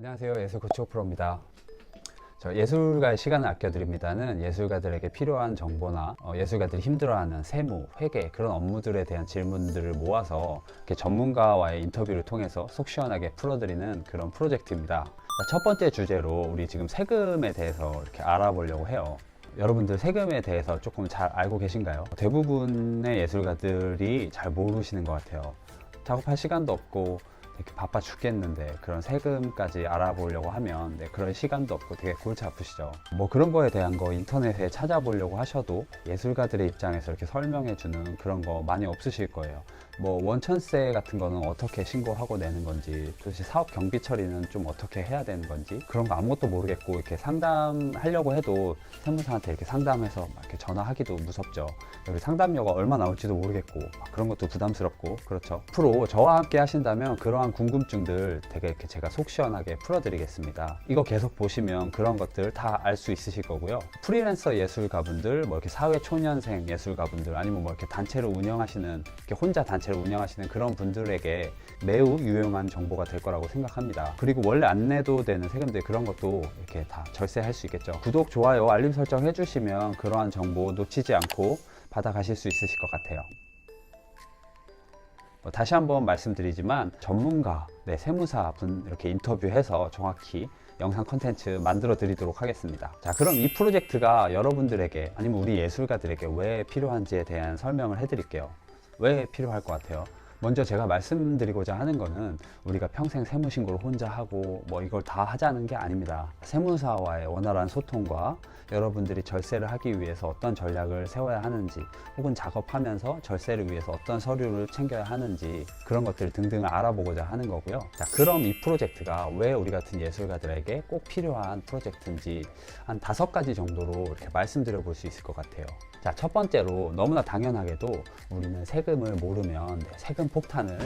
안녕하세요. 예술코치 프로입니다. 저 예술가의 시간을 아껴드립니다는 예술가들에게 필요한 정보나 예술가들이 힘들어하는 세무, 회계 그런 업무들에 대한 질문들을 모아서 이렇게 전문가와의 인터뷰를 통해서 속 시원하게 풀어드리는 그런 프로젝트입니다. 첫 번째 주제로 우리 지금 세금에 대해서 이렇게 알아보려고 해요. 여러분들 세금에 대해서 조금 잘 알고 계신가요? 대부분의 예술가들이 잘 모르시는 것 같아요. 작업할 시간도 없고 이렇게 바빠 죽겠는데 그런 세금까지 알아보려고 하면 그런 시간도 없고 되게 골치 아프시죠. 뭐 그런 거에 대한 거 인터넷에 찾아보려고 하셔도 예술가들의 입장에서 이렇게 설명해 주는 그런 거 많이 없으실 거예요. 뭐 원천세 같은 거는 어떻게 신고하고 내는 건지, 도대체 사업 경비 처리는 좀 어떻게 해야 되는 건지 그런 거 아무것도 모르겠고, 이렇게 상담하려고 해도 세무사한테 이렇게 상담해서 막 이렇게 전화하기도 무섭죠. 여기 상담료가 얼마 나올지도 모르겠고 그런 것도 부담스럽고. 그렇죠. 앞으로 저와 함께 하신다면 그러한 궁금증들 되게 이렇게 제가 속 시원하게 풀어드리겠습니다. 이거 계속 보시면 그런 것들 다 알 수 있으실 거고요. 프리랜서 예술가분들, 뭐 이렇게 사회 초년생 예술가분들, 아니면 뭐 이렇게 단체를 운영하시는, 이렇게 혼자 단체를 운영하시는 그런 분들에게 매우 유용한 정보가 될 거라고 생각합니다. 그리고 원래 안 내도 되는 세금들, 그런 것도 이렇게 다 절세할 수 있겠죠. 구독, 좋아요, 알림 설정 해주시면 그러한 정보 놓치지 않고 받아가실 수 있으실 것 같아요. 다시 한번 말씀드리지만 전문가, 세무사 분 이렇게 인터뷰해서 정확히 영상 컨텐츠 만들어 드리도록 하겠습니다. 자, 그럼 이 프로젝트가 여러분들에게, 아니면 우리 예술가들에게 왜 필요한지에 대한 설명을 해 드릴게요. 왜 필요할 것 같아요? 먼저 제가 말씀드리고자 하는 거는 우리가 평생 세무신고를 혼자 하고 뭐 이걸 다 하자는 게 아닙니다. 세무사와의 원활한 소통과 여러분들이 절세를 하기 위해서 어떤 전략을 세워야 하는지, 혹은 작업하면서 절세를 위해서 어떤 서류를 챙겨야 하는지, 그런 것들 등등을 알아보고자 하는 거고요. 자, 그럼 이 프로젝트가 왜 우리 같은 예술가들에게 꼭 필요한 프로젝트인지 한 5가지 정도로 이렇게 말씀드려 볼 수 있을 것 같아요. 자, 첫 번째로, 너무나 당연하게도 우리는 세금을 모르면 세금 폭탄을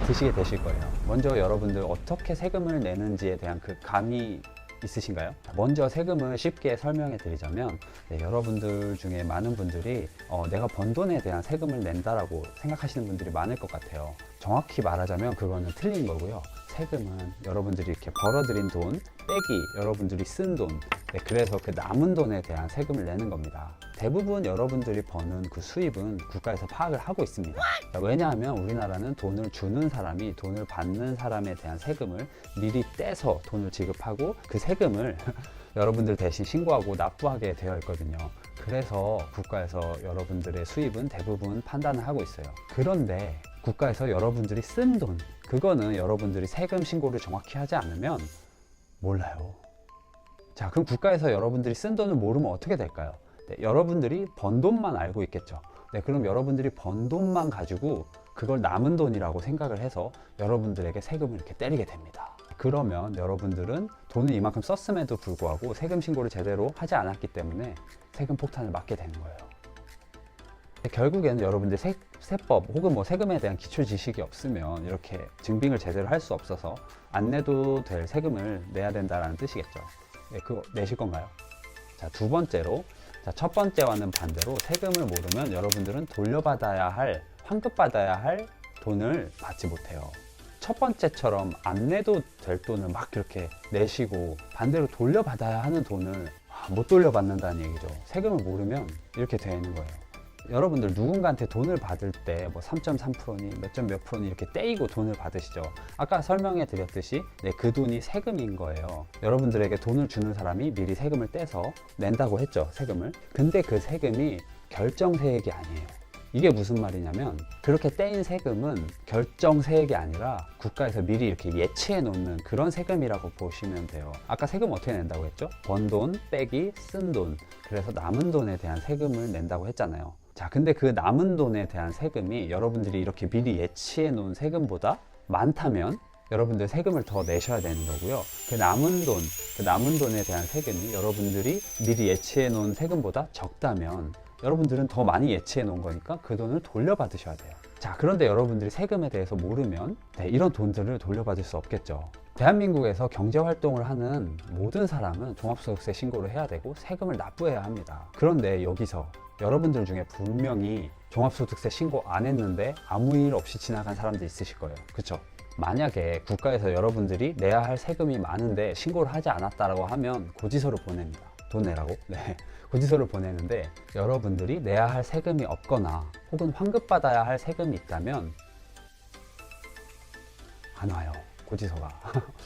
드시게 되실 거예요. 먼저 여러분들 어떻게 세금을 내는지에 대한 그 감이 있으신가요? 먼저 세금을 쉽게 설명해 드리자면, 여러분들 중에 많은 분들이 내가 번 돈에 대한 세금을 낸다라고 생각하시는 분들이 많을 것 같아요. 정확히 말하자면 그거는 틀린 거고요. 세금은 여러분들이 이렇게 벌어들인 돈 빼기 여러분들이 쓴 돈, 그래서 그 남은 돈에 대한 세금을 내는 겁니다. 대부분 여러분들이 버는 그 수입은 국가에서 파악을 하고 있습니다. 왜냐하면 우리나라는 돈을 주는 사람이 돈을 받는 사람에 대한 세금을 미리 떼서 돈을 지급하고 그 세금을 여러분들 대신 신고하고 납부하게 되어 있거든요. 그래서 국가에서 여러분들의 수입은 대부분 판단을 하고 있어요. 그런데 국가에서 여러분들이 쓴 돈, 그거는 여러분들이 세금 신고를 정확히 하지 않으면 몰라요. 자, 그럼 국가에서 여러분들이 쓴 돈을 모르면 어떻게 될까요? 여러분들이 번 돈만 알고 있겠죠. 그럼 여러분들이 번 돈만 가지고 그걸 남은 돈이라고 생각을 해서 여러분들에게 세금을 이렇게 때리게 됩니다. 그러면 여러분들은 돈을 이만큼 썼음에도 불구하고 세금 신고를 제대로 하지 않았기 때문에 세금 폭탄을 맞게 되는 거예요. 결국에는 여러분들 세법 혹은 뭐 세금에 대한 기초 지식이 없으면 이렇게 증빙을 제대로 할 수 없어서 안 내도 될 세금을 내야 된다는 뜻이겠죠. 그거 내실 건가요? 자, 두 번째로, 첫 번째와는 반대로 세금을 모르면 여러분들은 돌려받아야 할, 환급받아야 할 돈을 받지 못해요. 첫 번째처럼 안 내도 될 돈을 막 이렇게 내시고 반대로 돌려받아야 하는 돈을 못 돌려받는다는 얘기죠. 세금을 모르면 이렇게 되어 있는 거예요. 여러분들 누군가한테 돈을 받을 때 뭐 3.3%니 몇 프로니 이렇게 떼이고 돈을 받으시죠. 아까 설명해 드렸듯이 그 돈이 세금인 거예요. 여러분들에게 돈을 주는 사람이 미리 세금을 떼서 낸다고 했죠, 세금을. 근데 그 세금이 결정세액이 아니에요. 이게 무슨 말이냐면, 그렇게 떼인 세금은 결정세액이 아니라 국가에서 미리 이렇게 예치해 놓는 그런 세금이라고 보시면 돼요. 아까 세금 어떻게 낸다고 했죠? 번 돈 빼기 쓴 돈, 그래서 남은 돈에 대한 세금을 낸다고 했잖아요. 자, 근데 그 남은 돈에 대한 세금이 여러분들이 이렇게 미리 예치해 놓은 세금보다 많다면 여러분들 세금을 더 내셔야 되는 거고요. 그 남은 돈에 대한 세금이 여러분들이 미리 예치해 놓은 세금보다 적다면 여러분들은 더 많이 예치해 놓은 거니까 그 돈을 돌려받으셔야 돼요. 자, 그런데 여러분들이 세금에 대해서 모르면 이런 돈들을 돌려받을 수 없겠죠. 대한민국에서 경제활동을 하는 모든 사람은 종합소득세 신고를 해야 되고 세금을 납부해야 합니다. 그런데 여기서 여러분들 중에 분명히 종합소득세 신고 안 했는데 아무 일 없이 지나간 사람들 있으실 거예요. 그쵸? 만약에 국가에서 여러분들이 내야 할 세금이 많은데 신고를 하지 않았다라고 하면 고지서를 보냅니다. 돈 내라고? 네. 고지서를 보내는데 여러분들이 내야 할 세금이 없거나 혹은 환급받아야 할 세금이 있다면 안 와요. 고지서가.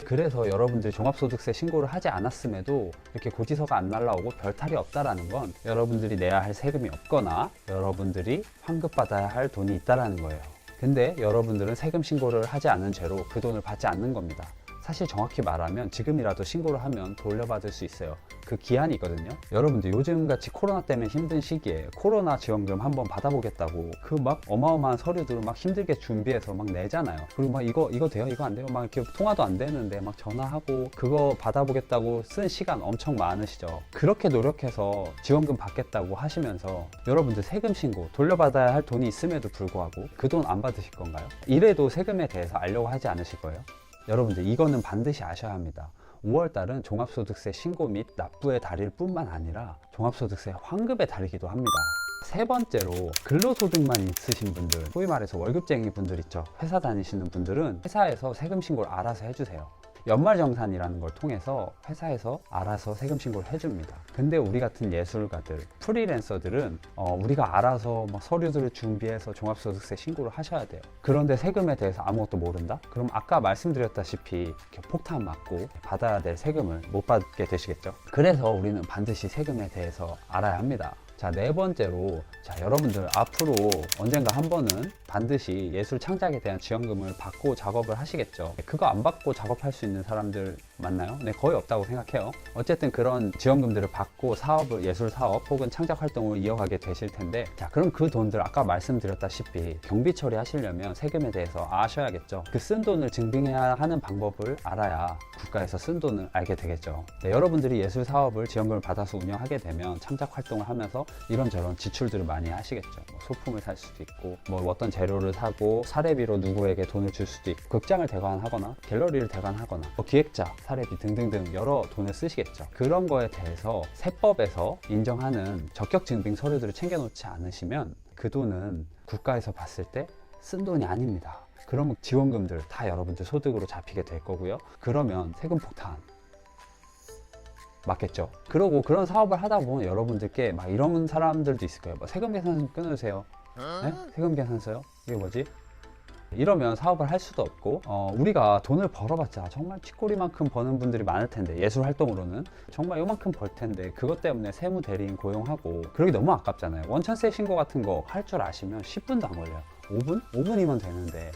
그래서 여러분들이 종합소득세 신고를 하지 않았음에도 이렇게 고지서가 안 날라오고 별탈이 없다라는 건 여러분들이 내야 할 세금이 없거나 여러분들이 환급받아야 할 돈이 있다라는 거예요. 근데 여러분들은 세금 신고를 하지 않은 채로 그 돈을 받지 않는 겁니다. 사실 정확히 말하면 지금이라도 신고를 하면 돌려받을 수 있어요. 그 기한이 있거든요. 여러분들 요즘같이 코로나 때문에 힘든 시기에 코로나 지원금 한번 받아보겠다고 그 막 어마어마한 서류들을 막 힘들게 준비해서 막 내잖아요. 그리고 막 이거 돼요? 이거 안 돼요? 막 이렇게 통화도 안 되는데 막 전화하고 그거 받아보겠다고 쓴 시간 엄청 많으시죠. 그렇게 노력해서 지원금 받겠다고 하시면서 여러분들 세금 신고 돌려받아야 할 돈이 있음에도 불구하고 그 돈 안 받으실 건가요? 이래도 세금에 대해서 알려고 하지 않으실 거예요? 여러분들 이거는 반드시 아셔야 합니다. 5월달은 종합소득세 신고 및 납부의 달일 뿐만 아니라 종합소득세 환급의 달이기도 합니다. 세 번째로 근로소득만 있으신 분들, 소위 말해서 월급쟁이 분들 있죠. 회사 다니시는 분들은 회사에서 세금 신고를 알아서 해주세요. 연말정산이라는 걸 통해서 회사에서 알아서 세금 신고를 해줍니다. 근데 우리 같은 예술가들, 프리랜서들은 우리가 알아서 막 서류들을 준비해서 종합소득세 신고를 하셔야 돼요. 그런데 세금에 대해서 아무것도 모른다? 그럼 아까 말씀드렸다시피 이렇게 폭탄 맞고 받아야 될 세금을 못 받게 되시겠죠? 그래서 우리는 반드시 세금에 대해서 알아야 합니다. 자, 네 번째로, 자, 여러분들 앞으로 언젠가 한 번은 반드시 예술 창작에 대한 지원금을 받고 작업을 하시겠죠. 그거 안 받고 작업할 수 있는 사람들 맞나요? 네, 거의 없다고 생각해요. 어쨌든 그런 지원금들을 받고 사업을, 예술 사업 혹은 창작 활동을 이어가게 되실 텐데, 자, 그럼 그 돈들 아까 말씀드렸다시피 경비 처리하시려면 세금에 대해서 아셔야겠죠. 그 쓴 돈을 증빙해야 하는 방법을 알아야 국가에서 쓴 돈을 알게 되겠죠. 네, 여러분들이 예술 사업을 지원금을 받아서 운영하게 되면 창작 활동을 하면서 이런저런 지출들을 많이 하시겠죠. 뭐 소품을 살 수도 있고, 뭐 어떤 재료를 사고 사례비로 누구에게 돈을 줄 수도 있고, 극장을 대관하거나 갤러리를 대관하거나 뭐 기획자, 사례비 등등등 여러 돈을 쓰시겠죠. 그런 거에 대해서 세법에서 인정하는 적격 증빙 서류들을 챙겨놓지 않으시면 그 돈은 국가에서 봤을 때 쓴 돈이 아닙니다. 그럼 지원금들 다 여러분들 소득으로 잡히게 될 거고요. 그러면 세금 폭탄 맞겠죠. 그러고 그런 사업을 하다 보면 여러분들께 막 이런 사람들도 있을 거예요. 뭐 세금 계산 끊어주세요. 네? 세금 계산서요? 이게 뭐지? 이러면 사업을 할 수도 없고, 우리가 돈을 벌어봤자 정말 쥐꼬리만큼 버는 분들이 많을 텐데, 예술 활동으로는 정말 요만큼 벌 텐데 그것 때문에 세무 대리인 고용하고 그러기 너무 아깝잖아요. 원천세 신고 같은 거 할 줄 아시면 10분도 안 걸려요. 5분? 5분이면 되는데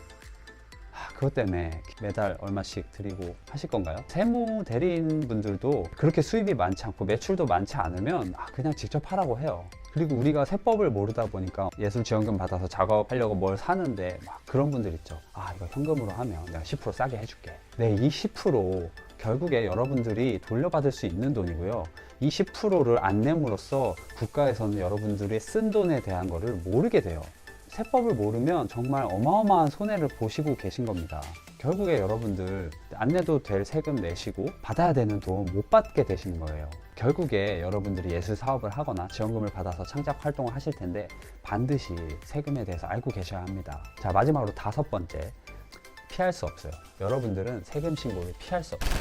그것 때문에 매달 얼마씩 드리고 하실 건가요? 세무 대리인 분들도 그렇게 수입이 많지 않고 매출도 많지 않으면 그냥 직접 하라고 해요. 그리고 우리가 세법을 모르다 보니까 예술 지원금 받아서 작업하려고 뭘 사는데 막 그런 분들 있죠. 이거 현금으로 하면 내가 10% 싸게 해줄게. 네, 이 10% 결국에 여러분들이 돌려받을 수 있는 돈이고요. 이 10%를 안 내므로써 국가에서는 여러분들의 쓴 돈에 대한 거를 모르게 돼요. 세법을 모르면 정말 어마어마한 손해를 보시고 계신 겁니다. 결국에 여러분들 안 내도 될 세금 내시고 받아야 되는 돈 못 받게 되시는 거예요. 결국에 여러분들이 예술 사업을 하거나 지원금을 받아서 창작 활동을 하실 텐데 반드시 세금에 대해서 알고 계셔야 합니다. 자, 마지막으로 5번째, 피할 수 없어요. 여러분들은 세금 신고를 피할 수 없어요.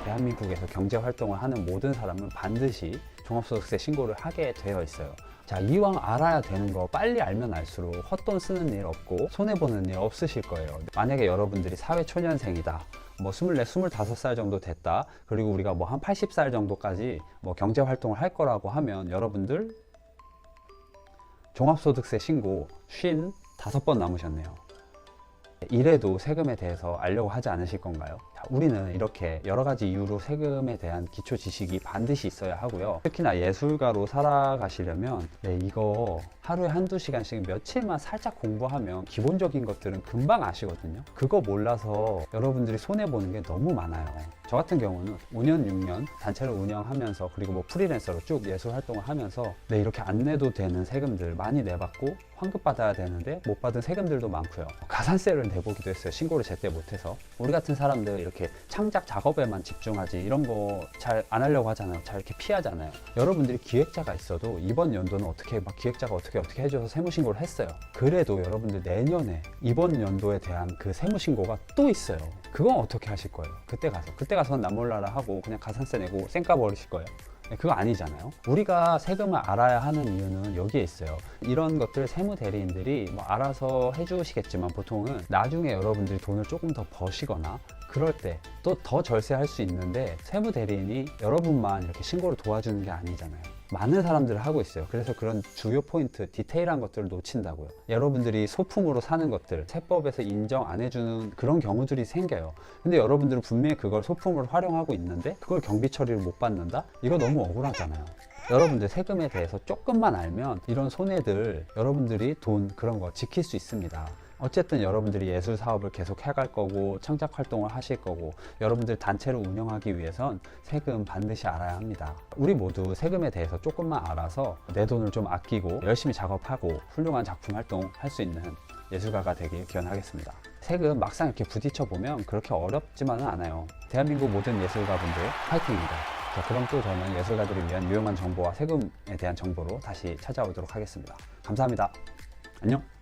대한민국에서 경제 활동을 하는 모든 사람은 반드시 종합소득세 신고를 하게 되어 있어요. 자, 이왕 알아야 되는 거 빨리 알면 알수록 헛돈 쓰는 일 없고 손해보는 일 없으실 거예요. 만약에 여러분들이 사회초년생이다, 뭐 24, 25살 정도 됐다, 그리고 우리가 뭐 한 80살 정도까지 뭐 경제 활동을 할 거라고 하면 여러분들 종합소득세 신고 55번 남으셨네요. 이래도 세금에 대해서 알려고 하지 않으실 건가요? 우리는 이렇게 여러 가지 이유로 세금에 대한 기초 지식이 반드시 있어야 하고요. 특히나 예술가로 살아가시려면 이거 하루에 한두 시간씩 며칠만 살짝 공부하면 기본적인 것들은 금방 아시거든요. 그거 몰라서 여러분들이 손해보는 게 너무 많아요. 저 같은 경우는 5년, 6년 단체를 운영하면서 그리고 뭐 프리랜서로 쭉 예술 활동을 하면서 이렇게 안 내도 되는 세금들 많이 내봤고 환급 받아야 되는데 못 받은 세금들도 많고요. 가산세를 내보기도 했어요. 신고를 제때 못해서. 우리 같은 사람들 이렇게 이렇게 창작 작업에만 집중하지 이런 거 잘 안 하려고 하잖아요. 잘 이렇게 피하잖아요. 여러분들이 기획자가 있어도 이번 연도는 어떻게 막 기획자가 어떻게 해줘서 세무신고를 했어요. 그래도 여러분들 내년에 이번 연도에 대한 그 세무신고가 또 있어요. 그건 어떻게 하실 거예요? 그때 가서 난 몰라라 하고 그냥 가산세 내고 쌩까 버리실 거예요? 그거 아니잖아요. 우리가 세금을 알아야 하는 이유는 여기에 있어요. 이런 것들 세무 대리인들이 뭐 알아서 해주시겠지만 보통은 나중에 여러분들이 돈을 조금 더 버시거나 그럴 때 또 더 절세할 수 있는데 세무 대리인이 여러분만 이렇게 신고를 도와주는 게 아니잖아요. 많은 사람들을 하고 있어요. 그래서 그런 주요 포인트, 디테일한 것들을 놓친다고요. 여러분들이 소품으로 사는 것들, 세법에서 인정 안 해주는 그런 경우들이 생겨요. 근데 여러분들은 분명히 그걸 소품으로 활용하고 있는데 그걸 경비 처리를 못 받는다? 이거 너무 억울하잖아요. 여러분들 세금에 대해서 조금만 알면 이런 손해들 여러분들이 돈 그런 거 지킬 수 있습니다. 어쨌든 여러분들이 예술 사업을 계속 해갈 거고 창작 활동을 하실 거고 여러분들 단체를 운영하기 위해선 세금 반드시 알아야 합니다. 우리 모두 세금에 대해서 조금만 알아서 내 돈을 좀 아끼고 열심히 작업하고 훌륭한 작품 활동 할 수 있는 예술가가 되길 기원하겠습니다. 세금 막상 이렇게 부딪혀 보면 그렇게 어렵지만은 않아요. 대한민국 모든 예술가분들 파이팅입니다. 자, 그럼 또 저는 예술가들을 위한 유용한 정보와 세금에 대한 정보로 다시 찾아오도록 하겠습니다. 감사합니다. 안녕.